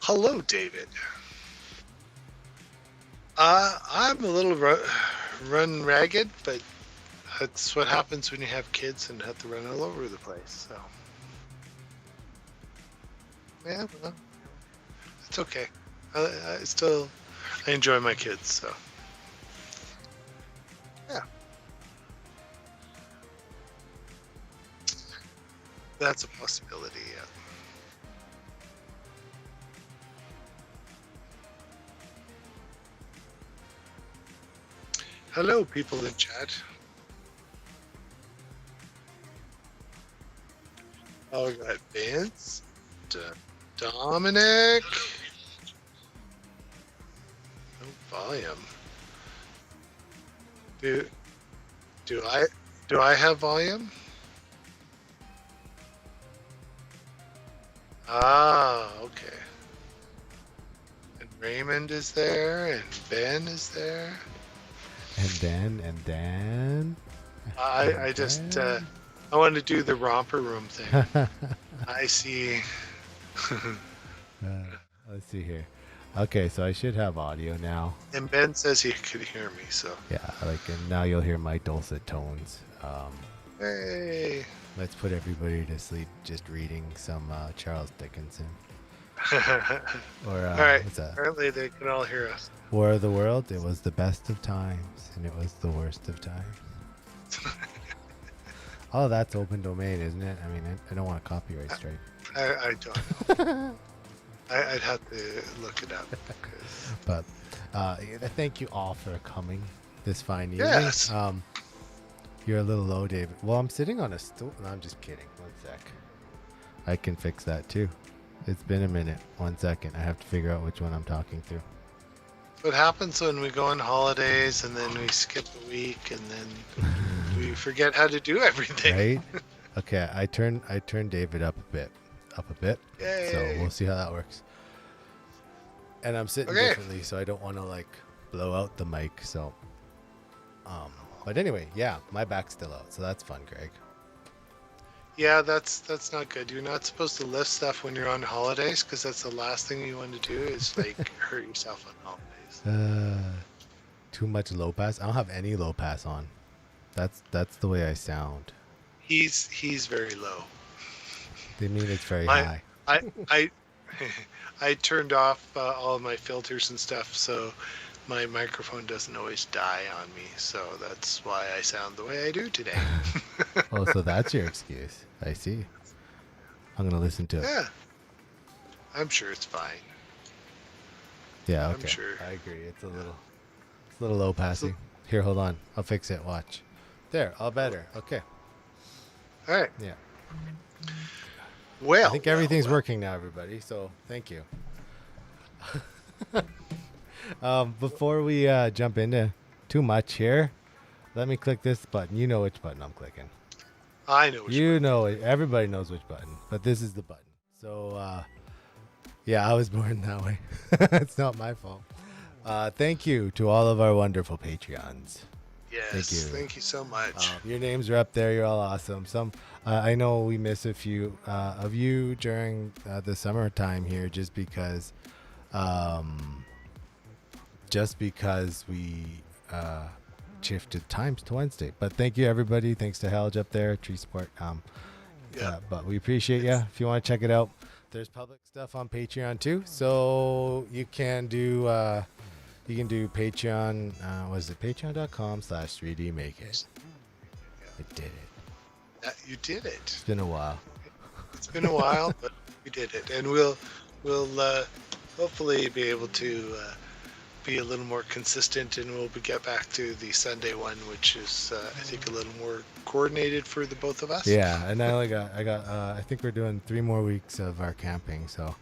Hello, David. I'm a little run ragged, but that's what happens when you have kids and have to run all over the place. So, yeah, well, it's okay. I enjoy my kids, so yeah, that's a possibility. Yeah. Hello, people in chat. Oh, we got Vince, Dominic. No volume. Do do I have volume? Ah, okay. And Raymond is there, and Ben is there. And then. I just I want to do the romper room thing. I see. Let's see here. Okay, so I should have audio now. And Ben says he could hear me, so Yeah, and now you'll hear my dulcet tones. hey. Let's put everybody to sleep just reading some Charles Dickinson. Or All right. what's that? Apparently they can all hear us. War of the World. It was the best of times, and it was the worst of times. Oh, that's open domain, isn't it? I mean, I don't want a copyright strike. I don't know. I'd have to look it up. But thank you all for coming this fine evening. Yes. You're a little low, David. Well, I'm sitting on a stool. No, I'm just kidding. One sec. I can fix that too. It's been a minute. 1 second. I have to figure out which one I'm talking to. What happens when we go on holidays and then we skip a week and then we forget how to do everything? Right? Okay, I turn David up a bit. Yay. So we'll see how that works. And I'm sitting differently, so I don't want to like blow out the mic. So, but anyway, yeah, my back's still out, so that's fun, Greg. Yeah, that's not good. You're not supposed to lift stuff when you're on holidays because that's the last thing you want to do is like hurt yourself on holidays. Too much low pass. I don't have any low pass on. That's the way I sound. He's very low. They mean it's very high. I turned off all of my filters and stuff, so my microphone doesn't always die on me. So that's why I sound the way I do today. Oh, so that's your excuse. I see. I'm gonna listen to it. Yeah, I'm sure it's fine. Yeah, okay. I'm sure. I agree. It's a little low passing. Here, hold on. I'll fix it. Watch. There, all better. Okay. All right. Yeah. Well, I think everything's working now, everybody. So thank you. Before we jump into too much here, let me click this button. You know which button I'm clicking. I know. You know it. Everybody knows which button, but this is the button. So, yeah, I was born that way. It's not my fault. Thank you to all of our wonderful Patreons. Yes, thank you so much. Your names are up there. You're all awesome. I know we miss a few of you during the summertime here, just because we shifted times to Wednesday. But thank you, everybody. Thanks to Helge up there, Tree Sport. But we appreciate you. If you want to check it out, there's public stuff on Patreon too. So you can do Patreon. Was it patreon.com/3dmakeit? I did it. You did it. It's been a while. It's been a while, but we did it, and we'll hopefully be able to be a little more consistent, and we'll get back to the Sunday one, which is I think a little more coordinated for the both of us. Yeah, and I think we're doing 3 more weeks of our camping, so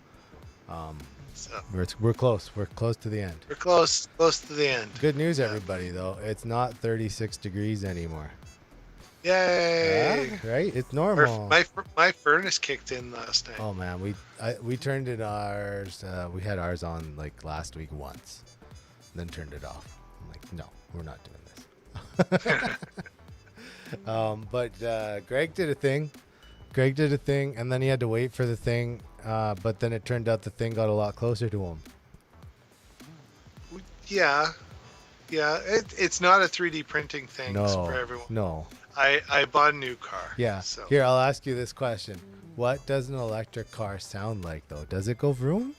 we're close. We're close to the end. We're close to the end. Good news, everybody, though. It's not 36 degrees anymore. Yay! Right? It's normal. My furnace kicked in last night. Oh man, we turned it ours. We had ours on like last week once, then turned it off. I'm like, no, we're not doing this. But Greg did a thing, and then he had to wait for the thing but then it turned out the thing got a lot closer to him. Yeah, yeah. It's not a 3D printing thing for No, everyone. no. I bought a new car. Yeah. So Here, I'll ask you this question. What does an electric car sound like, though? Does it go vroom?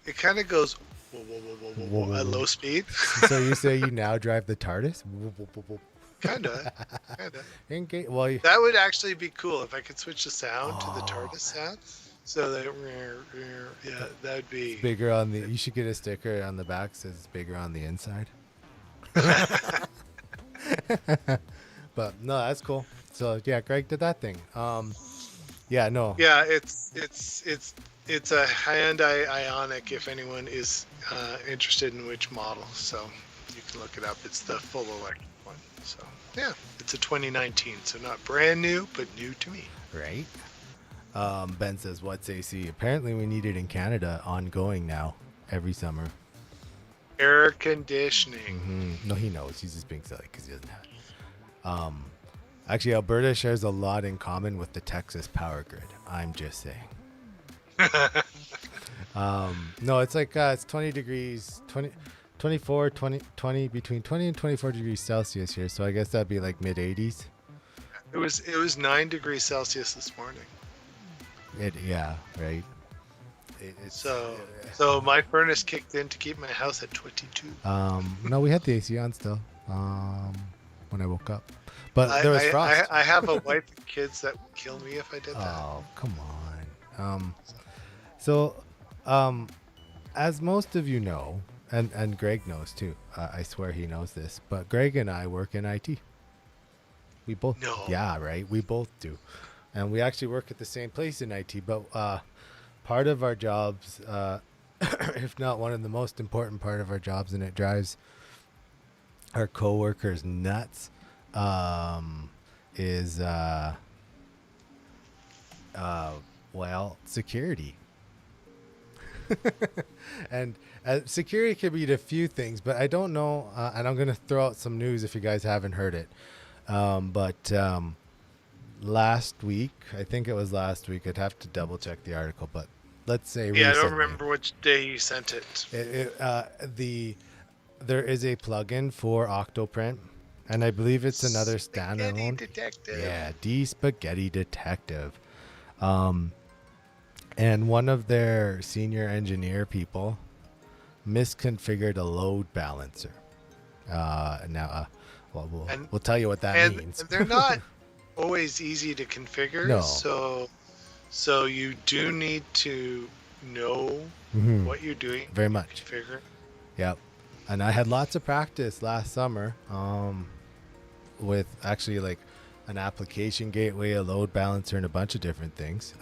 it kind of goes whoa, whoa, whoa, whoa, whoa, Whoa, whoa, at whoa. low speed. So you say you now drive the TARDIS? Kinda. Well, That would actually be cool if I could switch the sound to the Oh. TARDIS sound. So that yeah, that would be bigger on the. You should get a sticker on the back that says it's bigger on the inside. But no, that's cool. So yeah, Greg did that thing. Yeah, no. Yeah, it's a Hyundai Ioniq if anyone is interested in which model. So you can look it up. It's the full electric one. So yeah, it's a 2019. So not brand new, but new to me. Right. Ben says, "What's AC?" Apparently, we need it in Canada ongoing now, every summer. Air conditioning. No, he knows. He's just being silly because he doesn't have it. Actually, Alberta shares a lot in common with the Texas power grid. I'm just saying. No, it's like it's 20 degrees, 24, 20, between 20 and 24 degrees Celsius here. So I guess that'd be like mid 80s. It was 9 degrees Celsius this morning. Yeah, right. So my furnace kicked in to keep my house at 22. No, we had the AC on still. When I woke up, but there was frost. I have a wife and kids that would kill me if I did that. Oh, come on. As most of you know, and Greg knows too. I swear he knows this, but Greg and I work in IT. We both. No. Yeah, right. We both do, and we actually work at the same place in IT. But part of our jobs, if not one of the most important part of our jobs, and it drives our coworkers nuts, is security. And security could be a few things, but I don't know, and I'm going to throw out some news if you guys haven't heard it. But last week, I think it was last week, I'd have to double check the article, but let's say Yeah, I don't recently, remember which day you sent it. there is a plugin for Octoprint, and I believe it's another Spaghetti standalone. Detective. Yeah, Spaghetti Detective. And one of their senior engineer people misconfigured a load balancer. We'll tell you what that means. And they're not always easy to configure. No. So you do need to know what you're doing. Very much. Configure. Yep. And I had lots of practice last summer with actually like an application gateway, a load balancer, and a bunch of different things.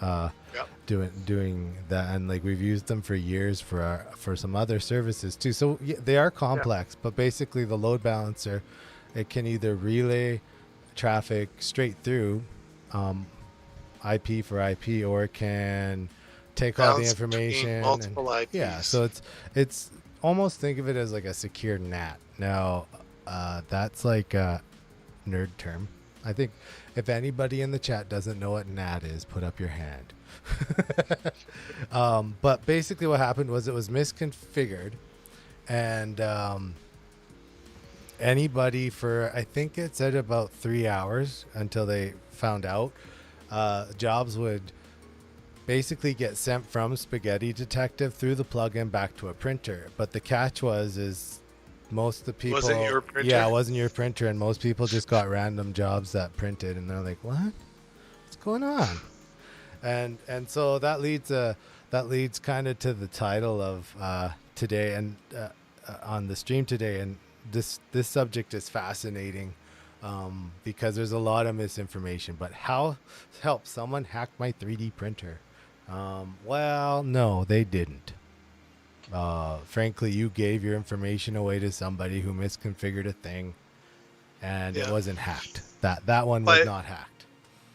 Doing that, and like we've used them for years for some other services too. So yeah, they are complex, but basically the load balancer, it can either relay traffic straight through IP for IP, or it can take all the Balance information. between multiple IPs. Yeah, so it's almost, think of it as like a secure NAT. Now, that's like a nerd term. I think if anybody in the chat doesn't know what NAT is, put up your hand. But basically what happened was it was misconfigured, and anybody for, I think it said about 3 hours until they found out, jobs would basically get sent from Spaghetti Detective through the plugin back to a printer. But the catch is most of the people, Was it your printer? Yeah, it wasn't your printer, and most people just got random jobs that printed, and they're like, what? What's going on? And so that leads kind of to the title of today, and on the stream today. And this subject is fascinating because there's a lot of misinformation. But how help someone hack my 3D printer? Well, no, they didn't. Frankly, you gave your information away to somebody who misconfigured a thing, and it wasn't hacked. That one was not hacked.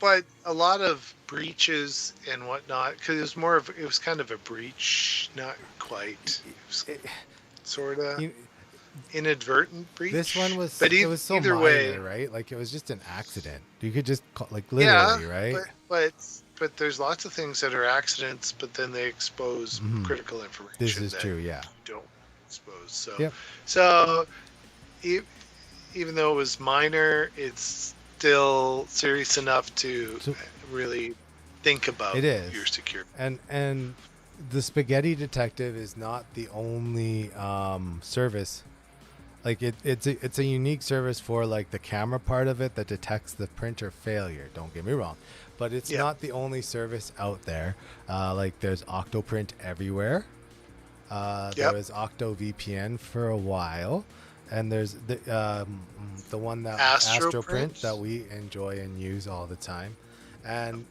But a lot of breaches and whatnot, because it was kind of a breach, not quite. It was sort of inadvertent breach. This one was, but it was so either minor, way, right? Like it was just an accident. You could just call, like, literally, right? but there's lots of things that are accidents, but then they expose Mhm. critical information. This is that true. Yeah. you don't expose. So, Yep. so e- even though it was minor, it's still serious enough to So really think about it is. your security. And the Spaghetti Detective is not the only service. Like it's a unique service for like the camera part of it that detects the printer failure. Don't get me wrong, but it's Yeah. not the only service out there. Like there's Octoprint everywhere. There Yep. was Octo VPN for a while, and there's the one that Astroprint. Astroprint that we enjoy and use all the time, and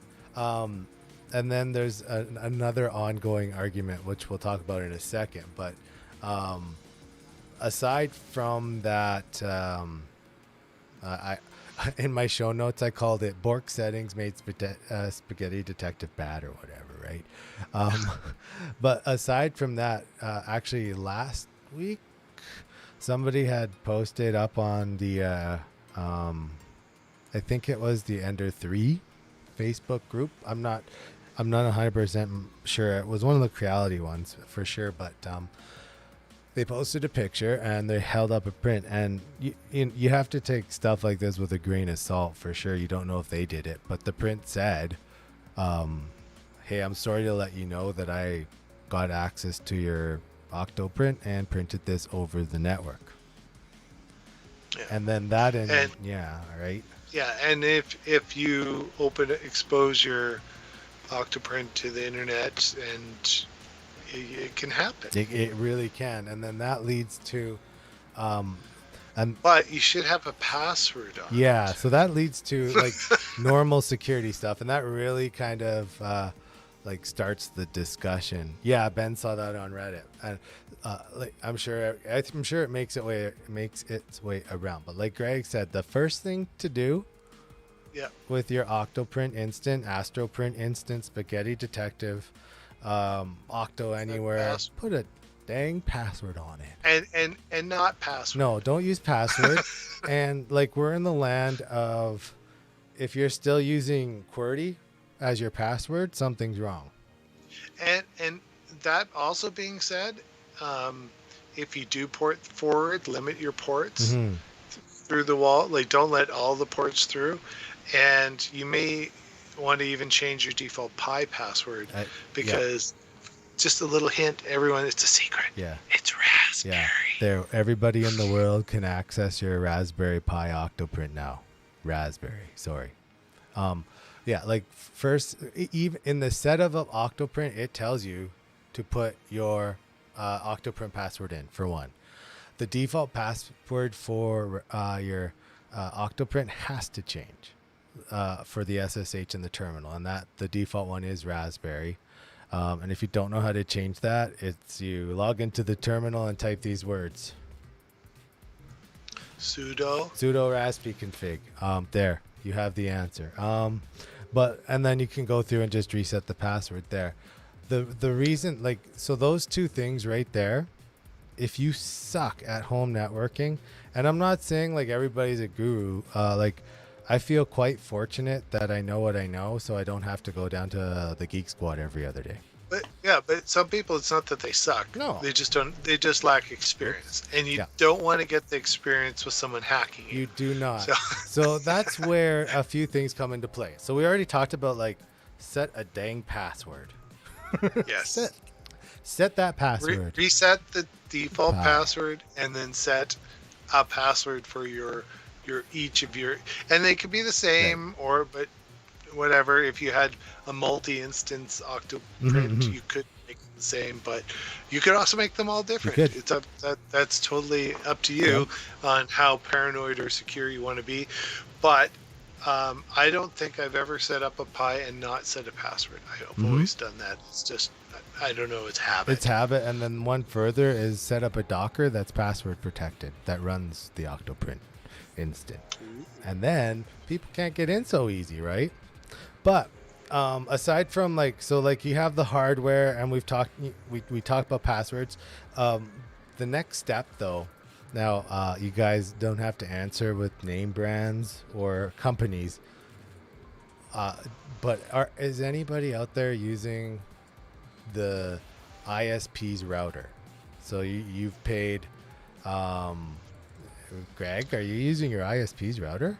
then there's another ongoing argument which we'll talk about in a second. But aside from that, I in my show notes I called it Bork settings made Spaghetti Detective bad or whatever, right? But aside from that, actually last week somebody had posted up on the I think it was the Ender 3 Facebook group. I'm not 100% sure. It was one of the Creality ones for sure, but they posted a picture and they held up a print, and you have to take stuff like this with a grain of salt for sure. You don't know if they did it, but the print said, hey, I'm sorry to let you know that I got access to your Octoprint and printed this over the network. Yeah. And then that And- yeah, right. Yeah, and if you expose your Octoprint to the internet, and it can happen. It really can, and then that leads to and But you should have a password on yeah, it. so that leads to like normal security stuff, and that really kind of like starts the discussion. Yeah, Ben saw that on Reddit, and like I'm sure it makes its way around. But like Greg said, the first thing to do, Yeah. with your Octoprint instant, Astroprint instant, Spaghetti Detective, Octo Anywhere, password. put a dang password on it. And not password. No, don't use password. And like we're in the land of, if you're still using QWERTY as your password, something's wrong. And that also being said, if you do port forward, limit your ports Mhm. through the wall. Like, don't let all the ports through. And you may want to even change your default Pi password, because just a little hint, everyone, it's a secret. Yeah. It's Raspberry. Yeah. There, everybody in the world can access your Raspberry Pi Octoprint now. Raspberry, sorry. Yeah, like first, even in the setup of Octoprint, it tells you to put your Octoprint password in, for one. The default password for your Octoprint has to change for the SSH in the terminal, and that the default one is Raspberry. And if you don't know how to change that, it's you log into the terminal and type these words: Sudo raspi config. There, you have the answer. And then you can go through and just reset the password there. The reason, like, so those two things right there, if you suck at home networking, and I'm not saying like everybody's a guru, like I feel quite fortunate that I know what I know, so I don't have to go down to the Geek Squad every other day. But some people, it's not that they suck. No. They just lack experience. And you Yeah. don't want to get the experience with someone hacking you. You do not. So- So that's where a few things come into play. So we already talked about like set a dang password. Yes. Set that password. Reset the default Pi. password, and then set a password for your each of your, and they could be the same, but whatever. If you had a multi-instance Octoprint, Mhm. you could make them the same, but you could also make them all different. could. It's that's totally up to you on how paranoid or secure you want to be. But I don't think I've ever set up a Pi and not set a password. I've always done that. It's just, I don't know, it's habit. It's habit. And then one further is set up a Docker that's password protected that runs the Octoprint instant. And then people can't get in so easy, right? But aside from like, so like you have the hardware, and we talked about passwords. The next step though, now you guys don't have to answer with name brands or companies. But is anybody out there using the ISP's router? So you've paid, Greg, are you using your ISP's router?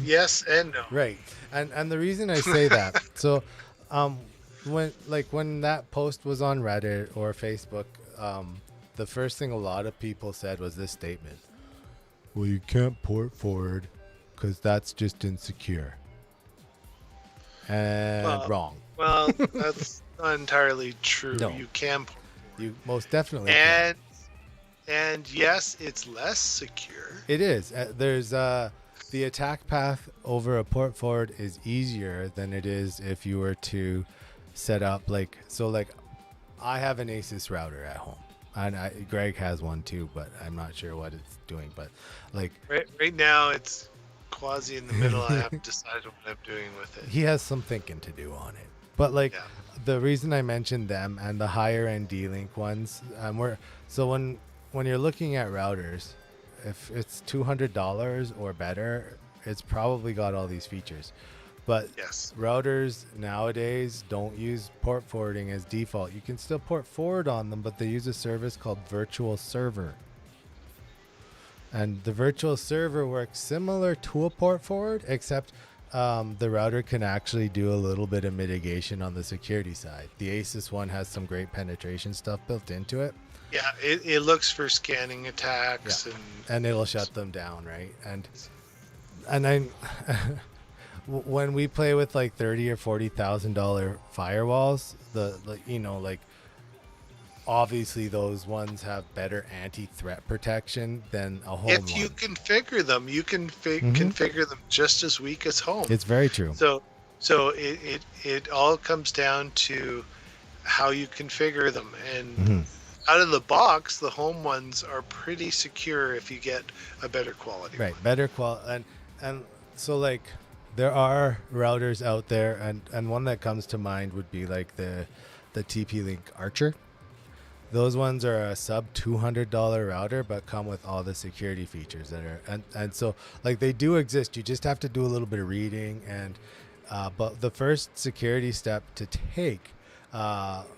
Yes and no. Right. And the reason I say that, so um when that post was on Reddit or Facebook, the first thing a lot of people said was this statement. Well, you can't port forward because that's just insecure. And Well, wrong. well, that's not entirely true. No. You can port You most definitely forward. can. And yes, it's less secure. It is. There's the attack path over a port forward is easier than it is if you were to set up like I have an Asus router at home, and Greg has one too, but I'm not sure what it's doing. But like Right now, it's quasi in the middle. I haven't decided what I'm doing with it. he has some thinking to do on it. But like Yeah. the reason I mentioned them and the higher end D-Link ones, when you're looking at routers, if it's $200 or better, it's probably got all these features. But Yes. routers nowadays don't use port forwarding as default. You can still port forward on them, but they use a service called virtual server. And the virtual server works similar to a port forward, except the router can actually do a little bit of mitigation on the security side. The Asus one has some great penetration stuff built into it. Yeah, it looks for scanning attacks And it'll shut them down, right? And I when we play with like $30,000 or $40,000 firewalls, obviously those ones have better anti-threat protection than a home if you one. configure them, you can configure them just as weak as home. It's very true. So it all comes down to how you configure them. And out of the box, the home ones are pretty secure if you get a better quality Right, one. better quality. And so like there are routers out there, and one that comes to mind would be like the TP-Link Archer. Those ones are a sub $200 router, but come with all the security features that are, and so like they do exist. You just have to do a little bit of reading, and but the first security step to take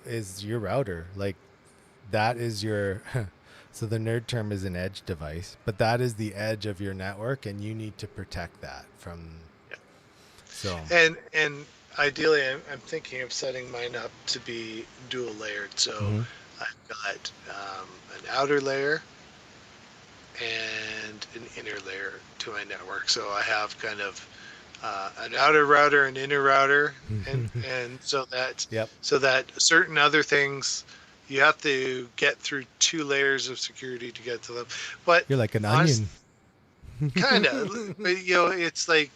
is your router. Like that is your, so the nerd term is an edge device, but that is the edge of your network, and you need to protect that from. Yeah. So And ideally, I'm thinking of setting mine up to be dual layered. So I've got an outer layer and an inner layer to my network. So I have kind of an outer router and inner router, and so that so that certain other things you have to get through two layers of security to get to them. But you're like an onion. kind of, but it's like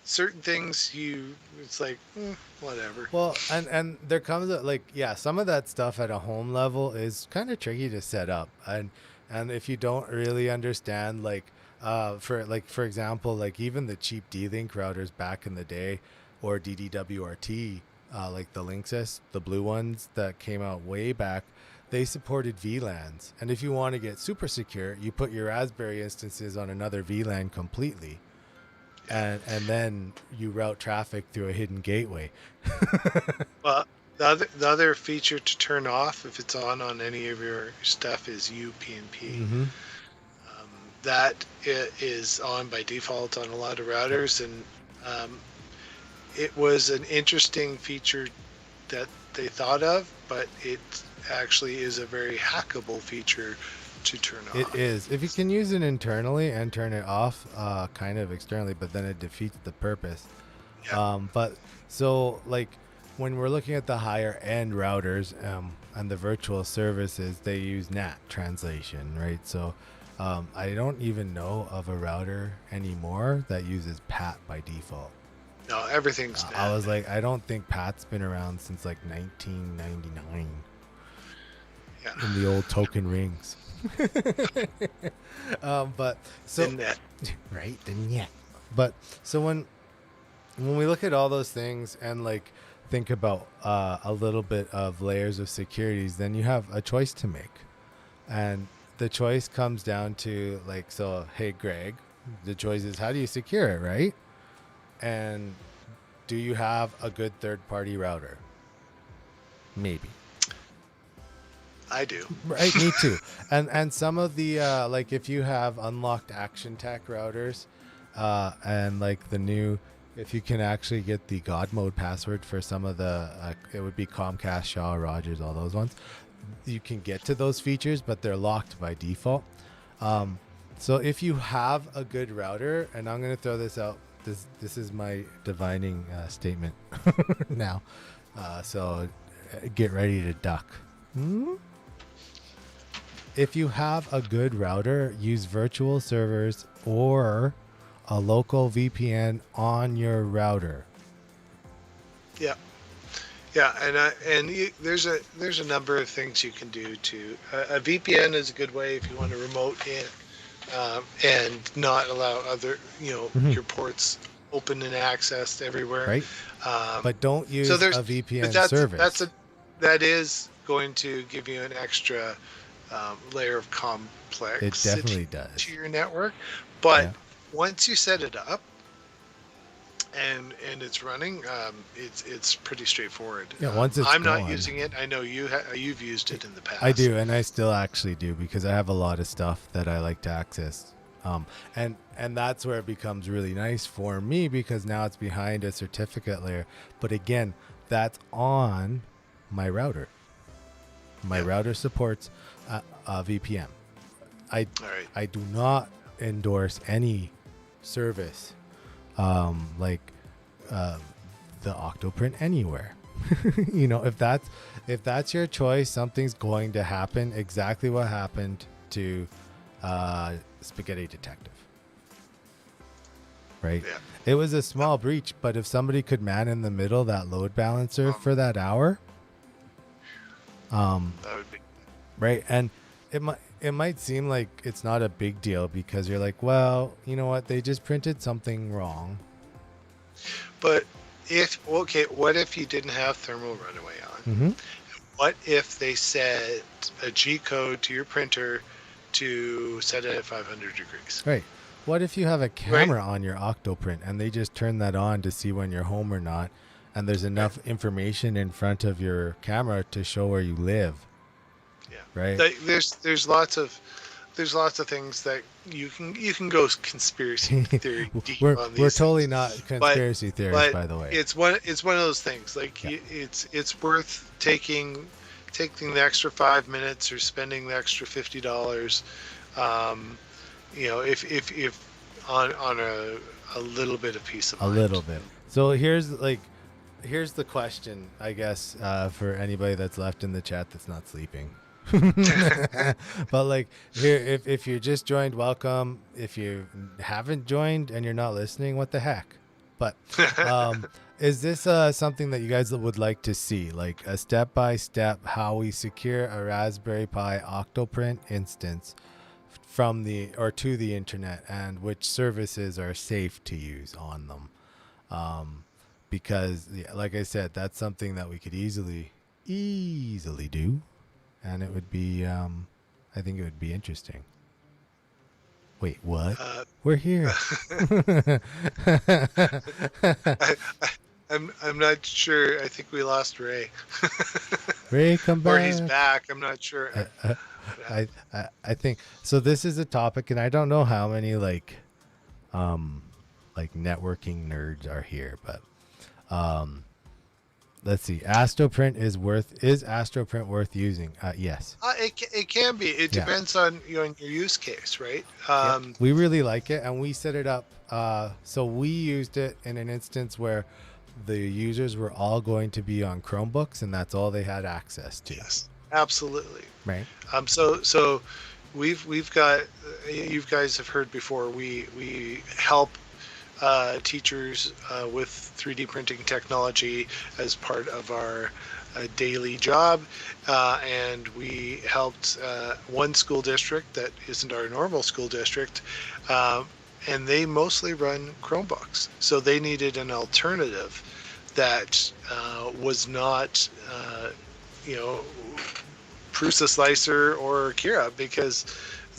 certain things it's like whatever. Well, and there comes some of that stuff at a home level is kind of tricky to set up, and if you don't really understand for example, like even the cheap D-Link routers back in the day, or DDWRT, like the Linksys, the blue ones that came out way back, they supported VLANs, and if you want to get super secure, you put your Raspberry instances on another VLAN completely. And then you route traffic through a hidden gateway. Well, the other feature to turn off if it's on any of your stuff is UPnP. That is on by default on a lot of routers, and it was an interesting feature that they thought of, but it actually is a very hackable feature to turn off. It is. If you can use it internally and turn it off kind of externally, but then it defeats the purpose. Yeah. But so like when we're looking at the higher end routers and the virtual services, they use NAT translation, right? So I don't even know of a router anymore that uses PAT by default. No, everything's NAT. I was like, I don't think PAT's been around since like 1999. Yeah. In the old token rings. But so The net. right, the net. But so when we look at all those things and like think about a little bit of layers of securities, then you have a choice to make, and the choice comes down to like, so hey Greg, the choice is how do you secure it, right? And do you have a good third-party router? Maybe. I do. Right, me too. And some of the like if you have unlocked Action Tech routers, and like the new, if you can actually get the God mode password for some of the, it would be Comcast, Shaw, Rogers, all those ones. You can get to those features, but they're locked by default. So if you have a good router, and I'm going to throw this out, this is my divining statement now. So get ready to duck. If you have a good router, use virtual servers or a local VPN on your router. Yeah, there's a number of things you can do to a VPN is a good way if you want to remote in and not allow other your ports open and accessed everywhere. Right. But don't use a VPN but service. That is going to give you an extra layer of complexity. It definitely does to your network. But once you set it up and it's running, it's pretty straightforward. Yeah, once it's I'm going. not using it. I know you've used it in the past. I do, and I still actually do, because I have a lot of stuff that I like to access. And that's where it becomes really nice for me, because now it's behind a certificate layer. But again, that's on my router. My router supports VPN. I do not endorse any service like the Octoprint anywhere. If that's your choice, something's going to happen. Exactly what happened to Spaghetti Detective. Right? Yeah. It was a small breach, but if somebody could man in the middle that load balancer for that hour, that would be right. And it might seem like it's not a big deal, because you're like, well, you know what? They just printed something wrong. But what if you didn't have thermal runaway on? Mm-hmm. What if they set a G code to your printer to set it at 500 degrees? Right. What if you have a camera on your Octoprint and they just turn that on to see when you're home or not, and there's enough information in front of your camera to show where you live? Yeah. Right. There's lots of things that you can go conspiracy theory deep on these. We're totally not conspiracy theorists, by the way. It's one of those things. Like it's worth taking the extra 5 minutes or spending the extra $50. If on a little bit of peace of mind. A little bit. So here's the question, I guess, for anybody that's left in the chat that's not sleeping. But like, here, if you just joined, welcome. If you haven't joined and you're not listening, what the heck? But is this something that you guys would like to see, like a step-by-step how we secure a Raspberry Pi Octoprint instance from to the internet, and which services are safe to use on them? Because like I said, that's something that we could easily do. And it would be, I think it would be interesting. Wait, what? We're here. I'm not sure. I think we lost Ray. Ray, come back. Or he's back. I'm not sure. I think so. This is a topic, and I don't know how many like networking nerds are here, but let's see. Astroprint is Astroprint worth using? Yes. It can be. It depends on your use case, right? We really like it, and we set it up. So we used it in an instance where the users were all going to be on Chromebooks, and that's all they had access to. Yes, absolutely. Right. So we've got, you guys have heard before, we help teachers with 3D printing technology as part of our daily job, and we helped one school district that isn't our normal school district, and they mostly run Chromebooks, so they needed an alternative that was not Prusa Slicer or Kira, because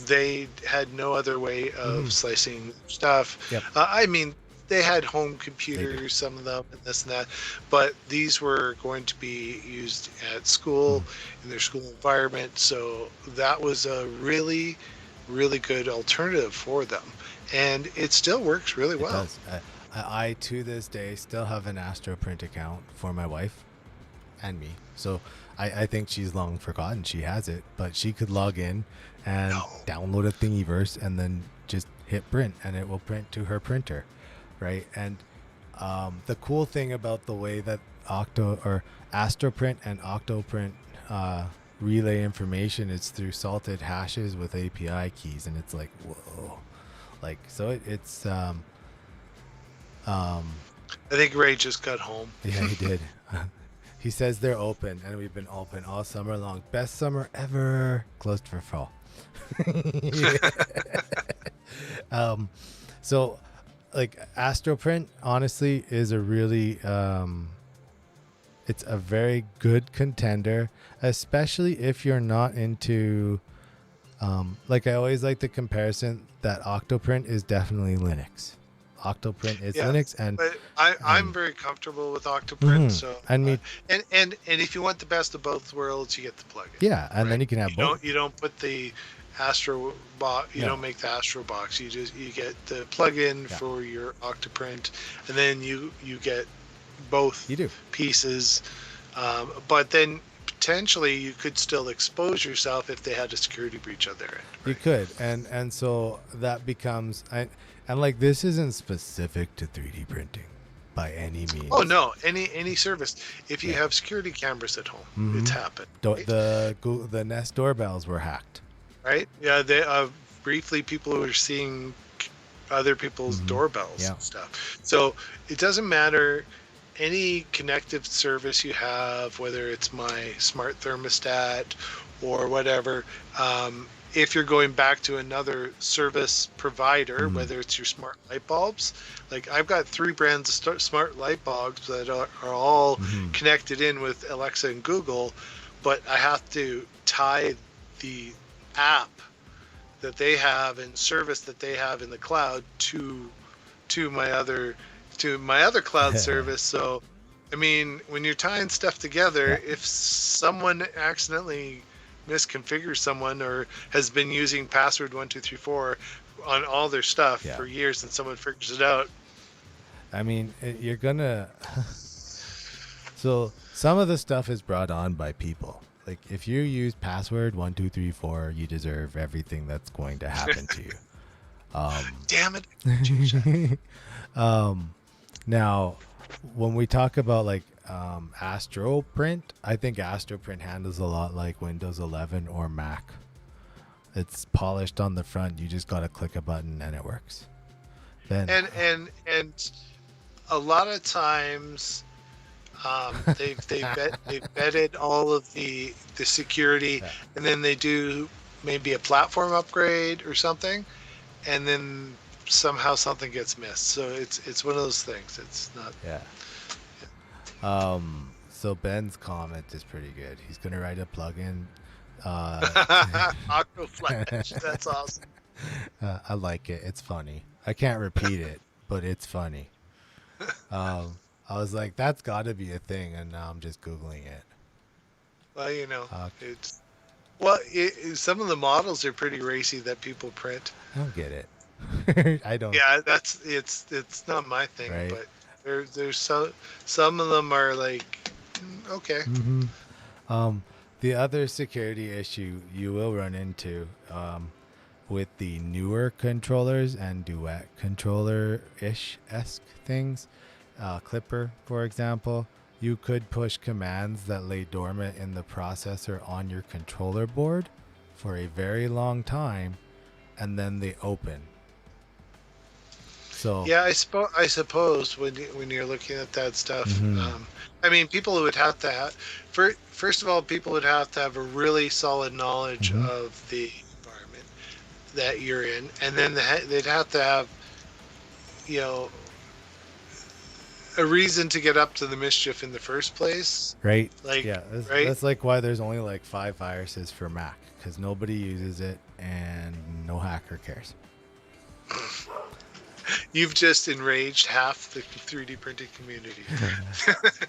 they had no other way of slicing stuff. Yep. I mean, they had home computers, some of them, and this and that, but these were going to be used at school, in their school environment. So that was a really, really good alternative for them, and it still works really It well. does. I to this day still have an AstroPrint account for my wife and me. So I think she's long forgotten she has it, but she could log in and No. download a Thingiverse and then just hit print and it will print to her printer, right? And the cool thing about the way that AstroPrint and Octoprint relay information is through salted hashes with API keys, and it's like, whoa, like, so it's I think Ray just got home. yeah, he did. He says they're open, and we've been open all summer long. Best summer ever. Closed for fall. So, like, AstroPrint, honestly, is a really, it's a very good contender, especially if you're not into, like, I always like the comparison that Octoprint is definitely Linux. Octoprint is Linux, and but I'm very comfortable with Octoprint. So and me, and if you want the best of both worlds, you get the plugin. yeah, and right? then you can have both. You don't put the Astro box. You don't make the Astro box. You get the plugin for your Octoprint, and then you get both pieces. But then potentially you could still expose yourself if they had a security breach on their end. Right? You could, and so that becomes and like, this isn't specific to 3D printing by any means. Oh no, any service. If you have security cameras at home, it's happened. Right? The Nest doorbells were hacked. Right? Yeah, they briefly people were seeing other people's doorbells and stuff. So it doesn't matter any connected service you have, whether it's my smart thermostat or whatever. If you're going back to another service provider, whether it's your smart light bulbs, like I've got 3 brands of smart light bulbs that are all connected in with Alexa and Google, but I have to tie the app that they have and service that they have in the cloud to my other cloud service. So, I mean, when you're tying stuff together, if someone accidentally misconfigures someone or has been using password 1234 on all their stuff for years and someone figures it out, I mean, you're gonna so some of the stuff is brought on by people. Like, if you use password 1234, you deserve everything that's going to happen to you. Damn it. Now, when we talk about like AstroPrint, I think AstroPrint handles a lot like Windows 11 or Mac. It's polished on the front. You just got to click a button and it works. Then and a lot of times they've vetted all of the security, and then they do maybe a platform upgrade or something, and then somehow something gets missed. So it's one of those things. It's not. So Ben's comment is pretty good. He's gonna write a plugin. Octoflash. That's awesome. I like it. It's funny. I can't repeat it, but it's funny. I was like, that's got to be a thing, and now I'm just Googling it. Well, it's some of the models are pretty racy that people print. I don't get it. I don't. Yeah, it's not my thing, right? But there's some of them are like, okay. The other security issue you will run into with the newer controllers and Duet controller-ish-esque things, Clipper, for example, you could push commands that lay dormant in the processor on your controller board for a very long time, and then they open. So yeah, I suppose when you're looking at that stuff, I mean, people would have to have, first of all, people would have to have a really solid knowledge of the environment that you're in, and then they'd have to have, a reason to get up to the mischief in the first place. Right. Like, yeah, right? That's like why there's only like 5 viruses for Mac, because nobody uses it and no hacker cares. You've just enraged half the 3D printing community.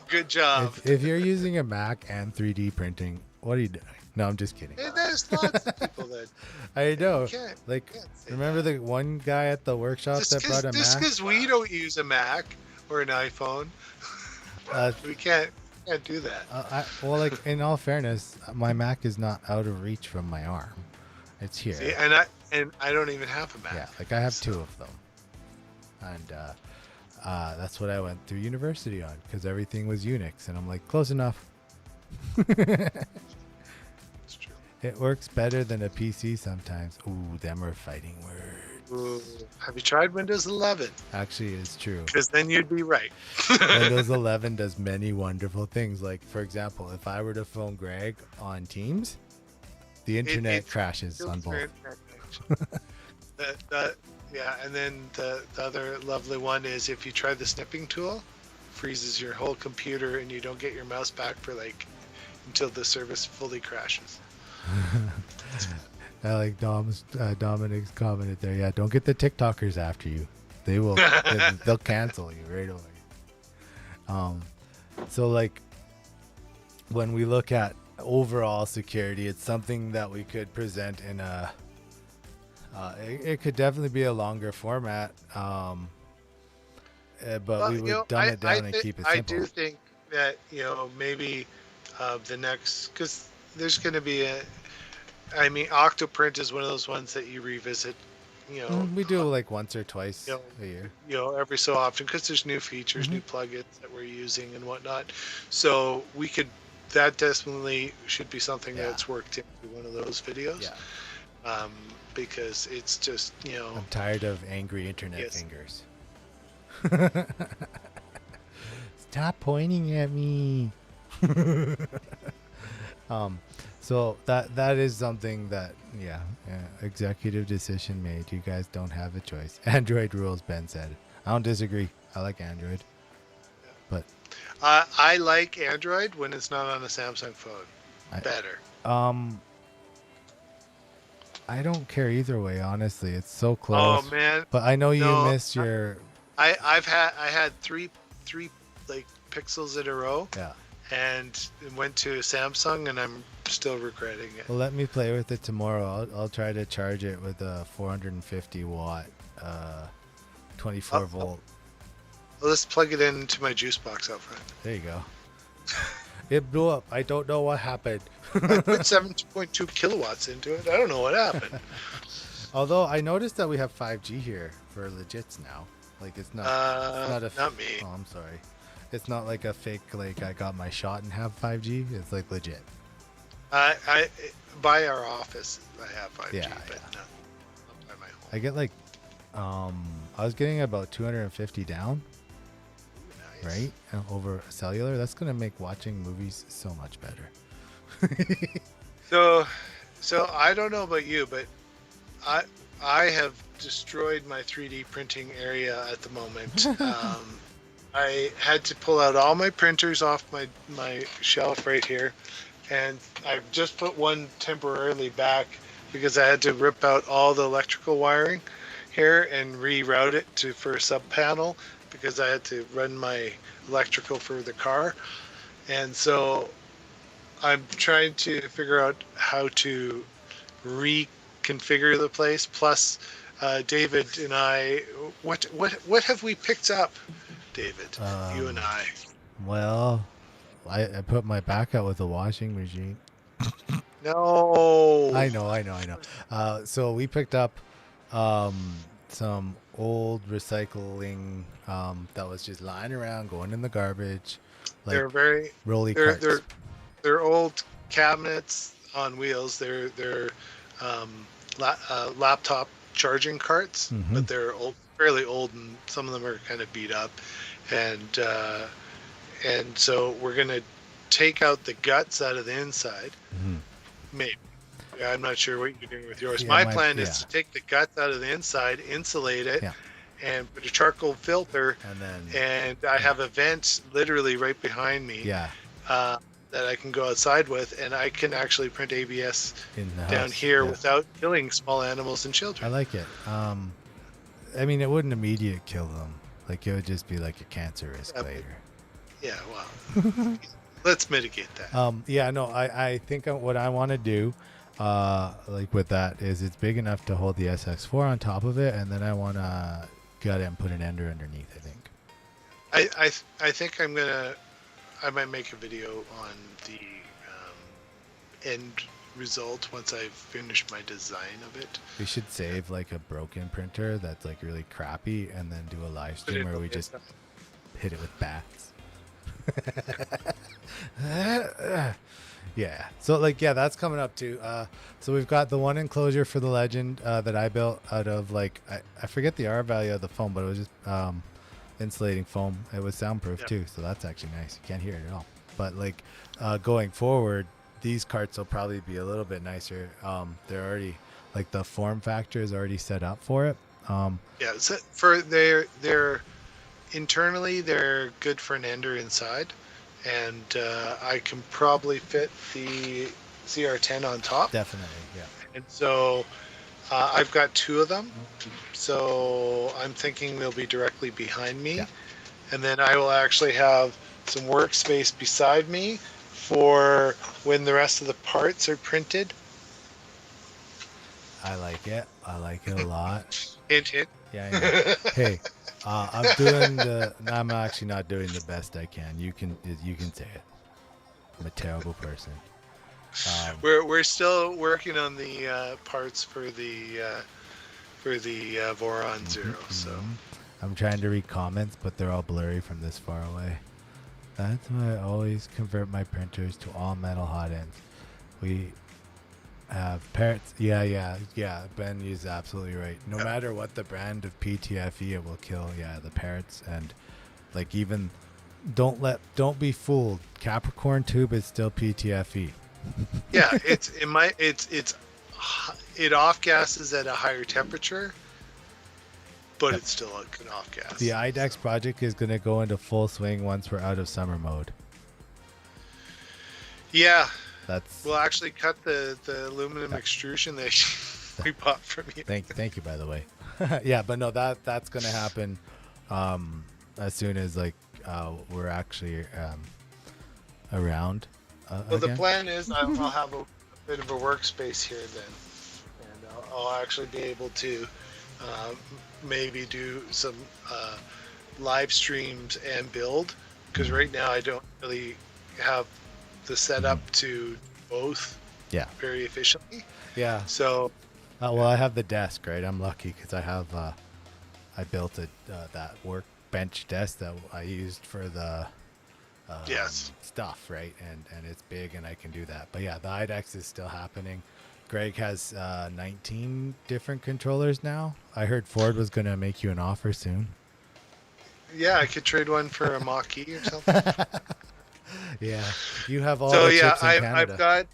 Good job. If you're using a Mac and 3D printing, what are you doing? No, I'm just kidding. And there's lots of people that I know. can't Like, say remember that. the one guy at the workshop that brought a Just Mac? because we don't use a Mac or an iPhone, Uh, we can't do that. well, like in all fairness, my Mac is not out of reach from my arm. It's here. See, and I don't even have a Mac. Yeah, like I have two of them, and that's what I went through university on because everything was Unix, and I'm like, close enough. It's true. It works better than a PC sometimes. Ooh, them are fighting words. Ooh, have you tried Windows 11? Actually, it's true. Because then you'd be right. Windows 11 does many wonderful things. Like, for example, if I were to phone Greg on Teams, the internet crashes on both. Yeah, and then the other lovely one is if you try the snipping tool, freezes your whole computer and you don't get your mouse back for like until the service fully crashes. I like Dominic's commented there. Yeah, don't get the TikTokers after you. They will. They'll cancel you right away. So like when we look at overall security, it's something that we could present in a. It could definitely be a longer format, but we would dumb it down and keep it simple. I do think that maybe the next, because there's going to be Octoprint is one of those ones that you revisit. We do like once or twice a year. Every so often because there's new features, new plugins that we're using and whatnot. So that definitely should be something that's worked into one of those videos. Yeah. Because it's just I'm tired of angry internet fingers. Stop pointing at me. So that is something that executive decision made. You guys don't have a choice. Android rules, Ben said. I don't disagree. I like Android, but I like Android when it's not on a Samsung phone. Better. I don't care either way, honestly. It's so close. Oh man! But I know you miss your. I had three like pixels in a row. Yeah. And it went to Samsung, and I'm still regretting it. Well, let me play with it tomorrow. I'll try to charge it with a 450 watt, 24 volt. Well, let's plug it into my juice box out front. There you go. It blew up. I don't know what happened. I put 7.2 kilowatts into it. I don't know what happened. Although I noticed that we have 5G here for legits now. Like it's not. Not me. Oh, I'm sorry. It's not like a fake. Like I got my shot and have 5G. It's like legit. I by our office I have 5G, Yeah, but not by my home. I get like, I was getting about 250 down. Nice. Right? Over cellular. That's going to make watching movies so much better. So I don't know about you, but I have destroyed my 3D printing area at the moment. I had to pull out all my printers off my shelf right here, and I've just put one temporarily back because I had to rip out all the electrical wiring here and reroute it for a sub panel because I had to run my electrical for the car. And so I'm trying to figure out how to reconfigure the place. Plus, David and I, what have we picked up, David? You and I. Well, I put my back out with a washing machine. No. I know. So we picked up some old recycling that was just lying around, going in the garbage. Like They're very rolly carts. They're old cabinets on wheels. They're laptop charging carts, but they're fairly old, and some of them are kind of beat up. And so we're gonna take out the guts out of the inside. Maybe. Yeah, I'm not sure what you're doing with yours. My plan is to take the guts out of the inside, insulate it, and put a charcoal filter, and I have a vent literally right behind me that I can go outside with, and I can actually print ABS down here without killing small animals and children. I like it. I mean, it wouldn't immediate kill them. Like it would just be like a cancer risk later. Yeah, well, let's mitigate that. Yeah, no, I think what I want to do, like with that, is it's big enough to hold the SX4 on top of it, and then I want to gut it and put an ender underneath. I think. I think I might make a video on the end result once I've finished my design of it. We should save like a broken printer that's like really crappy, and then do a live stream where we just hit it with bats. Yeah. So like, yeah, that's coming up too. So we've got the one enclosure for the Legend that I built out of like, I forget the R value of the foam, but it was just insulating foam. It was soundproof too, so that's actually nice. You can't hear it at all. But like going forward, these carts will probably be a little bit nicer. They're already like the form factor is already set up for it. Yeah, so for they're internally they're good for an ender inside, and I can probably fit the CR10 on top. Definitely, yeah. And so I've got two of them, so I'm thinking they'll be directly behind me, and then I will actually have some workspace beside me for when the rest of the parts are printed. I like it. I like it a lot. Hint, hint. Yeah. Hey, I'm actually not doing the best I can. You can say it. I'm a terrible person. We're still working on the parts for the Voron Zero. So I'm trying to read comments, but they're all blurry from this far away. That's why I always convert my printers to all metal hot ends. We have parrots. Yeah. Ben is absolutely right. No matter what the brand of PTFE, it will kill. Yeah, the parrots, and like even don't be fooled. Capricorn tube is still PTFE. Yeah, it off gases at a higher temperature, but it's still a good off gas. The IDEX project is going to go into full swing once we're out of summer mode. Yeah. We'll actually cut the aluminum extrusion that we bought from you. Thank you, by the way. Yeah, but no, that's going to happen as soon as like we're actually around. Well, again. the plan is I'll have a bit of a workspace here then, and I'll actually be able to maybe do some live streams and build, because right now I don't really have the setup to both very efficiently. Yeah. So well, I have the desk, right? I'm lucky because I have I built that workbench desk that I used for the stuff, right? And it's big and I can do that. But yeah, the IDEX is still happening. Greg has 19 different controllers now. I heard Ford was going to make you an offer soon. Yeah, I could trade one for a Mach-E or something. Yeah, you have all the chips in Canada.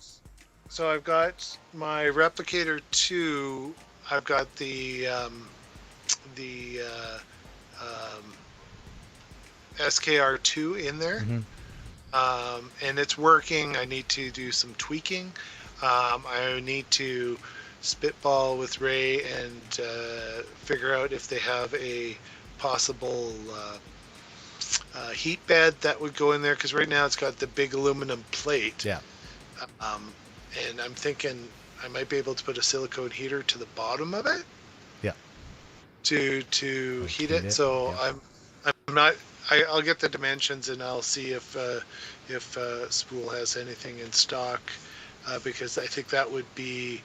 I've got my Replicator 2. I've got the SKR2 in there, and it's working. I need to do some tweaking. I need to spitball with Ray and figure out if they have a possible heat bed that would go in there, because right now it's got the big aluminum plate. Yeah. And I'm thinking I might be able to put a silicone heater to the bottom of it. Yeah. To heat it. So I'm not. I'll get the dimensions and I'll see if Spool has anything in stock, because I think that would be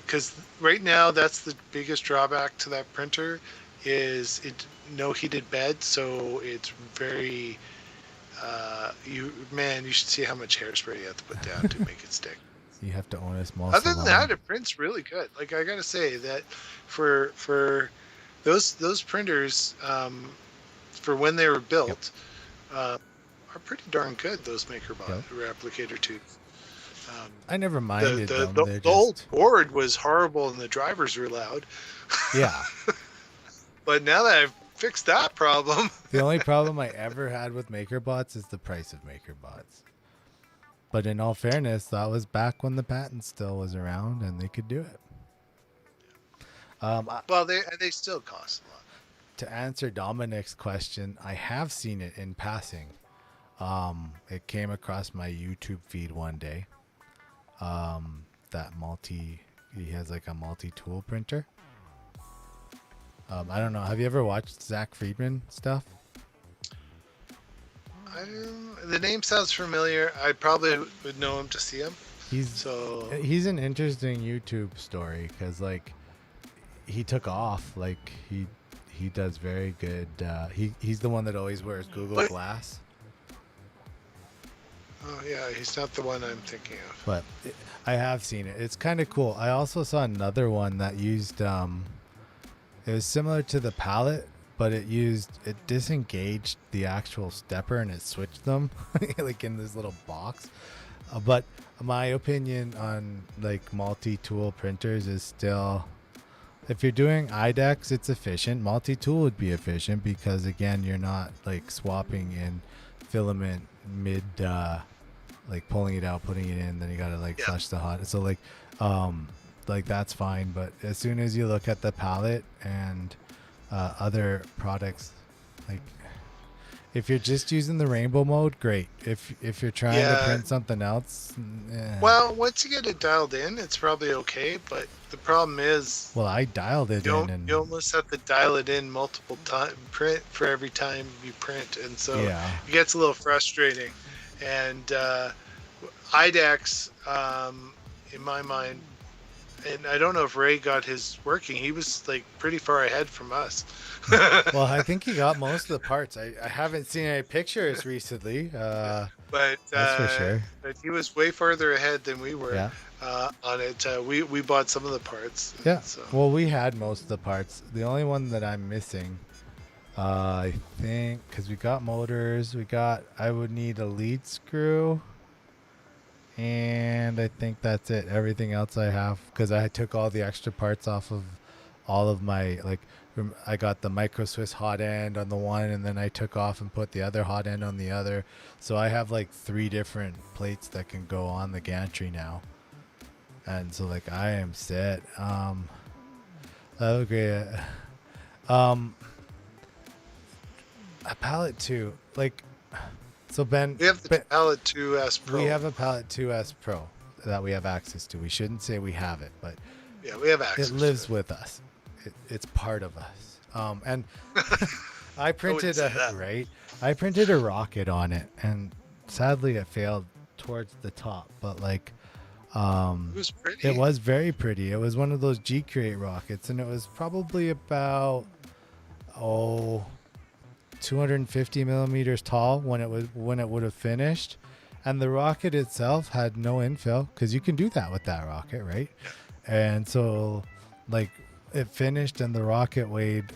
because right now that's the biggest drawback to that printer is it no heated bed, so it's very you should see how much hairspray you have to put down to make it stick. You have to own a small Other salon. than that, it prints really good. Like, I gotta say that for those printers, for when they were built, are pretty darn good. Those MakerBot Replicator 2. I never minded them. The old board was horrible and the drivers were loud. Yeah. But now that I've fixed that problem. The only problem I ever had with MakerBots is the price of MakerBots. But in all fairness, that was back when the patent still was around and they could do it. Well, they still cost a lot. To answer Dominic's question, I have seen it in passing. It came across my YouTube feed one day. He has like a multi-tool printer. I don't know. Have you ever watched Zach Friedman stuff? The name sounds familiar. I probably would know him to see him. He's an interesting YouTube story because like he took off. Like he does very good. He's the one that always wears Google Glass. Oh yeah, he's not the one I'm thinking of. But I have seen it. It's kind of cool. I also saw another one that used. It was similar to the palette, but it disengaged the actual stepper and it switched them like in this little box. But my opinion on like multi-tool printers is still, if you're doing IDEX, it's efficient. Multi-tool would be efficient because again, you're not like swapping in filament mid, like pulling it out, putting it in, then you gotta like flush the hot. So like that's fine. But as soon as you look at the palette and other products, like if you're just using the rainbow mode, great. If you're trying to print something else, well, once you get it dialed in, it's probably okay. But the problem is, well, I dialed it in, and you almost have to dial it in multiple times, print for every time you print, and so it gets a little frustrating. And IDEX, in my mind, and I don't know if Ray got his working. He was like pretty far ahead from us. Well, I think he got most of the parts. I haven't seen any pictures recently, but that's for sure. But he was way farther ahead than we were on it. We bought some of the parts. Yeah. So. Well, we had most of the parts. The only one that I'm missing, I think, because we got motors. I would need a lead screw. And I think that's it. Everything else I have, because I took all the extra parts off of all of my, like, I got the micro Swiss hot end on the one, and then I took off and put the other hot end on the other. So I have like 3 different plates that can go on the gantry now. And so like I am set. Okay. A palette too. Like, so Ben, we have the Palette 2S Pro. We have a Palette 2S Pro that we have access to. We shouldn't say we have it, but yeah, we have access. It lives with us. It's part of us. And I printed I printed a rocket on it, and sadly it failed towards the top. But like, it was pretty. It was very pretty. It was one of those G Create rockets, and it was probably about 250 millimeters tall when it would have finished, and the rocket itself had no infill because you can do that with that rocket, right? And so like it finished, and the rocket weighed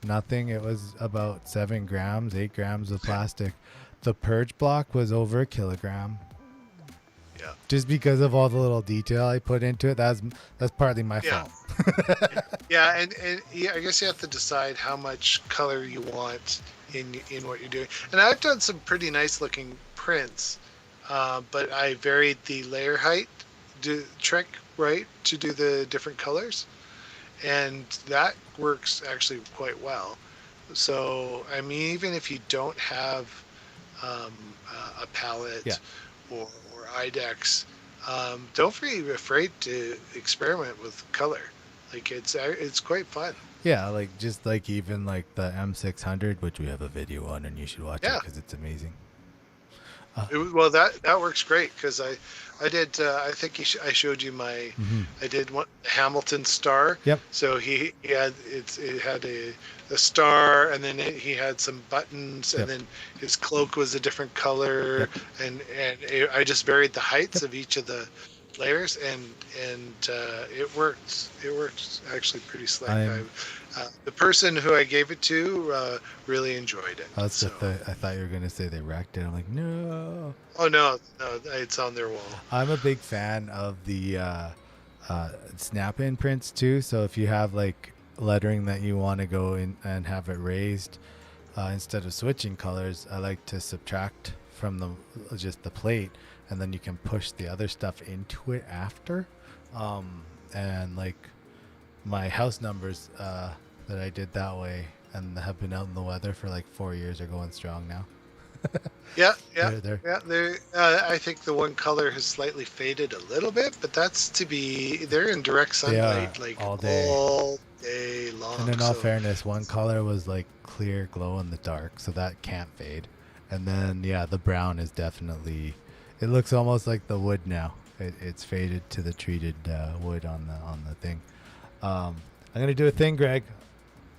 nothing. It was about 8 grams of plastic. The purge block was over a kilogram. Yeah. Just because of all the little detail I put into it. That's partly my fault. Yeah, and I guess you have to decide how much color you want in what you're doing. And I've done some pretty nice looking prints, but I varied the layer height trick, right, to do the different colors, and that works actually quite well. So I mean, even if you don't have a palette or IDEX, don't be afraid to experiment with color. Like it's quite fun. Yeah, like just like even like the M600, which we have a video on, and you should watch it because it's amazing. Well, that works great because I did. I think I showed you my. I did one Hamilton star. Yep. So he had it had a star, and then he had some buttons, and then his cloak was a different color, and I just varied the heights of each of the layers, and it worked. It worked actually pretty slick. The person who I gave it to really enjoyed it. I thought you were gonna say they wrecked it. I'm like, no. Oh no, it's on their wall. I'm a big fan of the snap-in prints too. So if you have like lettering that you want to go in and have it raised, instead of switching colors, I like to subtract from just the plate, and then you can push the other stuff into it after. And like my house numbers that I did that way and have been out in the weather for like 4 years are going strong now. Yeah, yeah, They're yeah. I think the one color has slightly faded a little bit, but that's to be. They're in direct they are sunlight like all day. all day And long. in all So fairness, one color was like clear glow in the dark, so that can't fade. And then yeah, the brown is definitely. It looks almost like the wood now. It's faded to the treated wood on the thing. I'm gonna do a thing, Greg.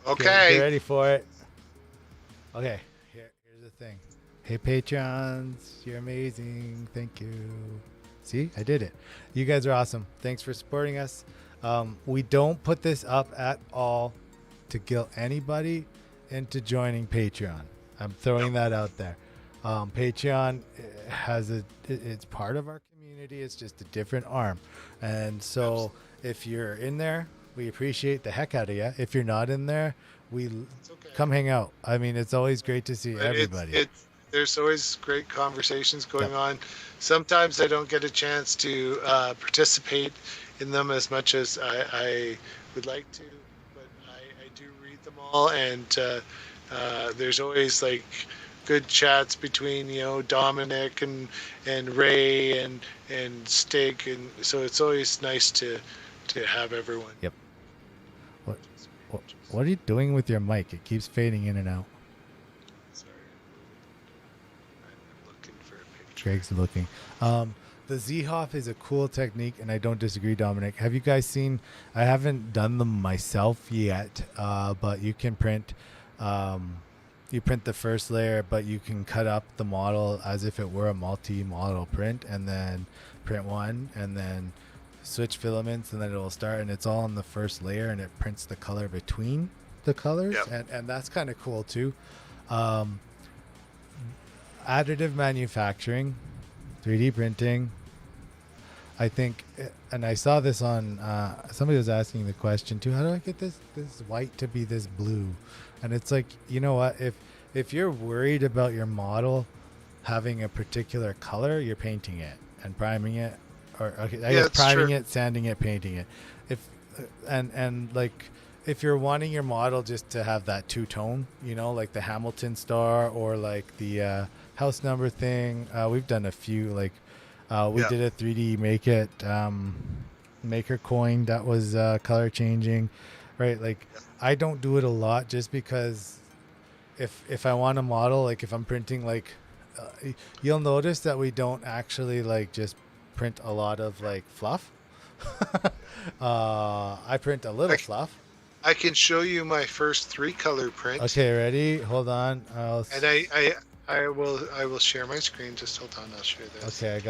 Get okay, ready for it. Okay, here's the thing. Hey Patreons, you're amazing. Thank you. See, I did it. You guys are awesome. Thanks for supporting us. We don't put this up at all to guilt anybody into joining Patreon. I'm throwing that out there. Patreon it's part of our community. It's just a different arm. And so if you're in there, we appreciate the heck out of you. If you're not in there, it's okay. come hang out. I mean, it's always great to see But everybody. there's always great conversations going Yep. on. Sometimes I don't get a chance to participate in them as much as I would like to, but I do read them all, and there's always like good chats between Dominic and Ray and Stig, and so it's always nice to have everyone. Yep. What, what are you doing with your mic? It keeps fading in and out. Sorry, I'm looking for a picture. Greg's looking. The Z-Hoff is a cool technique, and I don't disagree, Dominic. Have you guys seen? I haven't done them myself yet, but you can print. You print the first layer, but you can cut up the model as if it were a multi-model print, and then print one, and then switch filaments, and then it'll start, and it's all on the first layer, and it prints the color between the colors. Yep. And that's kind of cool too. Additive manufacturing, 3D printing, I think, and I saw this on somebody was asking the question too, how do I get this white to be this blue? And it's like, you know what, if you're worried about your model having a particular color, you're painting it and priming it, or okay, I guess priming it, sanding it, painting it. If and like if you're wanting your model just to have that two-tone, like the Hamilton star or like the house number thing, we've done a few, like we did a 3D make it maker coin that was color changing, right? Like I don't do it a lot just because if I want a model, like if I'm printing, like you'll notice that we don't actually like just print a lot of like fluff. I print a little fluff. I can show you my first 3-color print. Okay, ready? Hold on. I will share my screen. Just hold on. I'll share this. Okay, I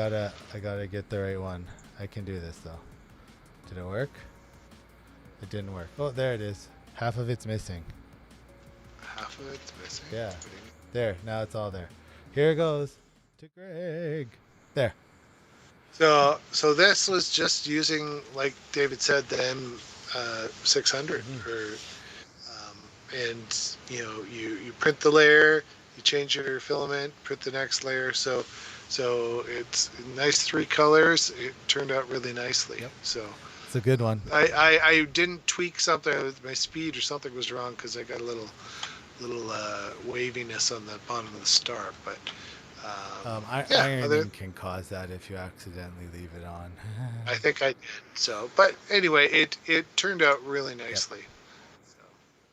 gotta get the right one. I can do this though. Did it work? It didn't work. Oh, there it is. Half of it's missing. Half of it's missing. Yeah. There. Now it's all there. Here it goes to Greg. There. So this was just using, like David said, the M600, and you print the layer, you change your filament, print the next layer. So it's nice 3 colors. It turned out really nicely. Yep. So it's a good one. I didn't tweak something. My speed or something was wrong because I got a little waviness on the bottom of the star, but. Ironing can cause that if you accidentally leave it on. I think I did. So, but anyway, it turned out really nicely. Yep. So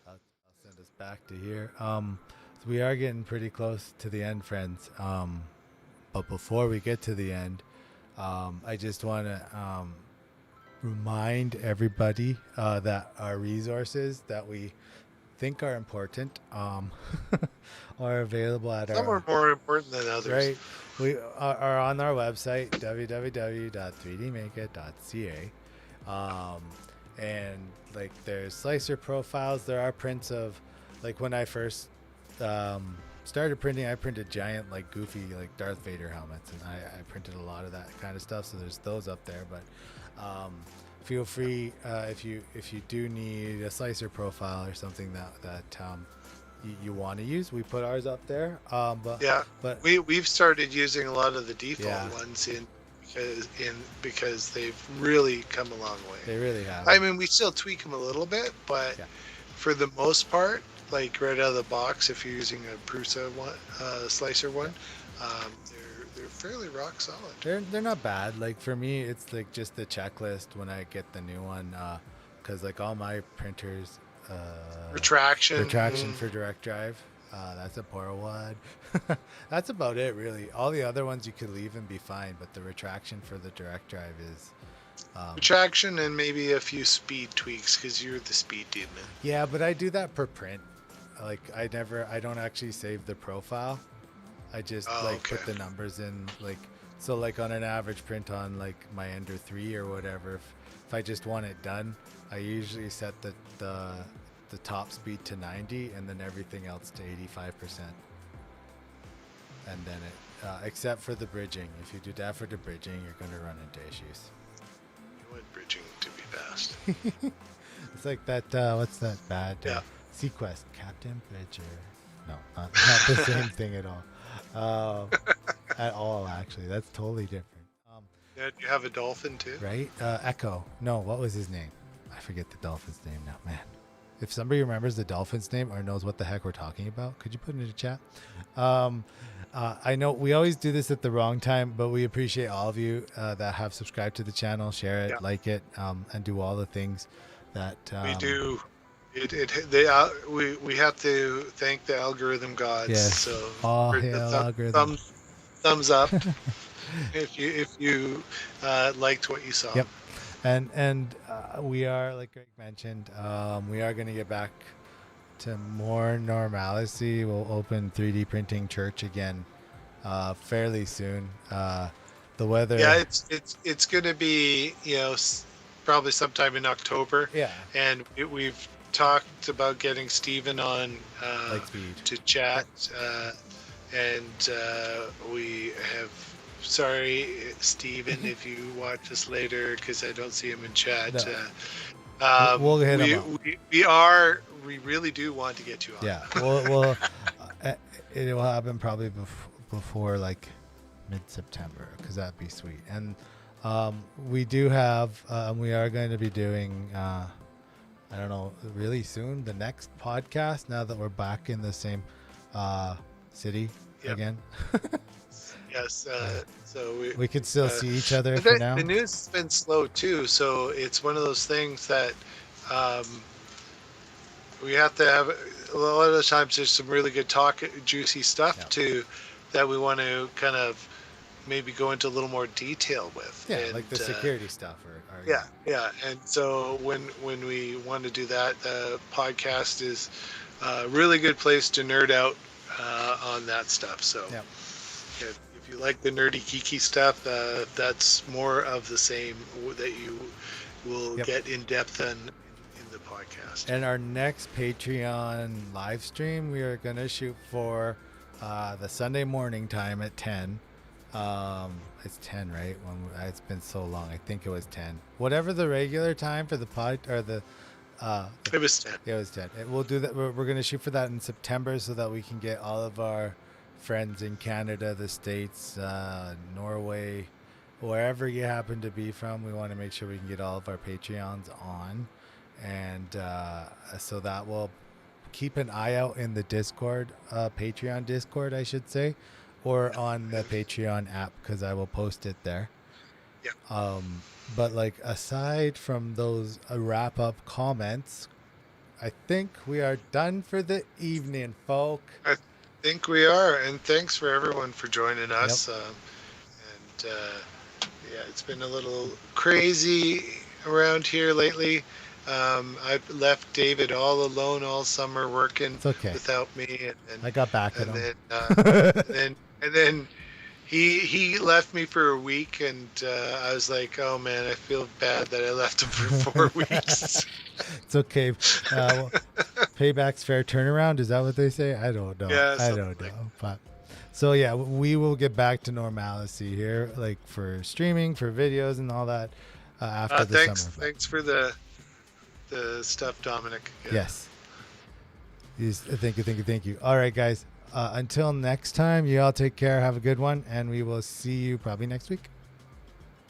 I'll send us back to here. So we are getting pretty close to the end, friends. But before we get to the end, I just want to remind everybody that our resources that we think are important are available at Some are more important than others. Right. We are on our website, www.3dmakeit.ca. And like there's slicer profiles. There are prints of, like when I first started printing, I printed giant, like goofy, like Darth Vader helmets, and I printed a lot of that kind of stuff. So there's those up there, but feel free if you do need a slicer profile or something that you want to use, we put ours up there. But we've started using a lot of the default ones because they've really come a long way. They really have. I mean, we still tweak them a little bit, but Yeah. for the most part, like right out of the box, if you're using a Prusa one, slicer one, they're fairly rock solid. They're not bad. Like for me, it's like just the checklist when I get the new one, because like all my printers, Retraction for direct drive. That's a poor one. That's about it, really. All the other ones you could leave and be fine, but the retraction for the direct drive is. Retraction and maybe a few speed tweaks because you're the speed demon. Yeah, but I do that per print. Like I don't actually save the profile. I just put the numbers in, like, so like on an average print on like my Ender 3 or whatever, if I just want it done, I usually set the top speed to 90 and then everything else to 85%. And then it, except for the bridging. If you do that for the bridging, you're going to run into issues. You want bridging to be fast. It's like that, what's that bad Sequest, Captain Bridger. No, not the same thing at all. At all, actually. That's totally different. Yeah, you have a dolphin too? Right? Echo. No, what was his name? I forget the dolphin's name now, man. If somebody remembers the dolphin's name or knows what the heck we're talking about, could you put it in the chat? I know we always do this at the wrong time, but we appreciate all of you that have subscribed to the channel, share it, like it, and do all the things that we do. We have to thank the algorithm gods. Yes. So all hail algorithm. Thumbs up if you liked what you saw. Yep. And we are, like Greg mentioned, we are going to get back to more normalcy. We'll open 3D printing church again fairly soon. The weather. Yeah, it's going to be, probably sometime in October. Yeah. And we've talked about getting Steven on to chat. And we have. Sorry, Steven, if you watch this later, because I don't see him in chat. No. We'll hit him up. We really do want to get you on. Yeah, it will happen probably before like mid-September, because that'd be sweet. And we do have, we are going to be doing, I don't know, really soon, the next podcast, now that we're back in the same city again. Yes, so we could still see each other for now. The news has been slow too, so it's one of those things that we have to have. A lot of the times, there's some really good juicy stuff too, that we want to kind of maybe go into a little more detail with. Yeah, and, like the security stuff. Yeah. And so when we want to do that, the podcast is a really good place to nerd out on that stuff. So. Yeah. If you like the nerdy geeky stuff, that's more of the same that you will get in depth in the podcast. And our next Patreon live stream, we are going to shoot for the Sunday morning time at 10. It's 10, right? It's been so long. I think it was 10. Whatever the regular time for the pod or the. It was 10. It was 10. We'll do that. We're going to shoot for that in September so that we can get all of our friends in Canada, the States, Norway, wherever you happen to be from. We want to make sure we can get all of our Patreons on, and so that will keep an eye out in the Discord, Patreon Discord, I should say, or on the Patreon app, because I will post it there. Yeah. But like aside from those wrap up comments, I think we are done for the evening, folk. I think we are, and thanks for everyone for joining us. It's been a little crazy around here lately. I've left David all alone all summer working without me, and I got back at him. And then he left me for a week, and I was like, oh man, I feel bad that I left him for 4 weeks. It's okay. Payback's fair turnaround. Is that what they say? I don't know. Yeah, I don't know. But so yeah, we will get back to normalcy here, like for streaming, for videos, and all that after the summer. Thanks for the stuff, Dominic. Yeah. Yes. Thank you. All right, guys. Until next time, you all take care. Have a good one, and we will see you probably next week.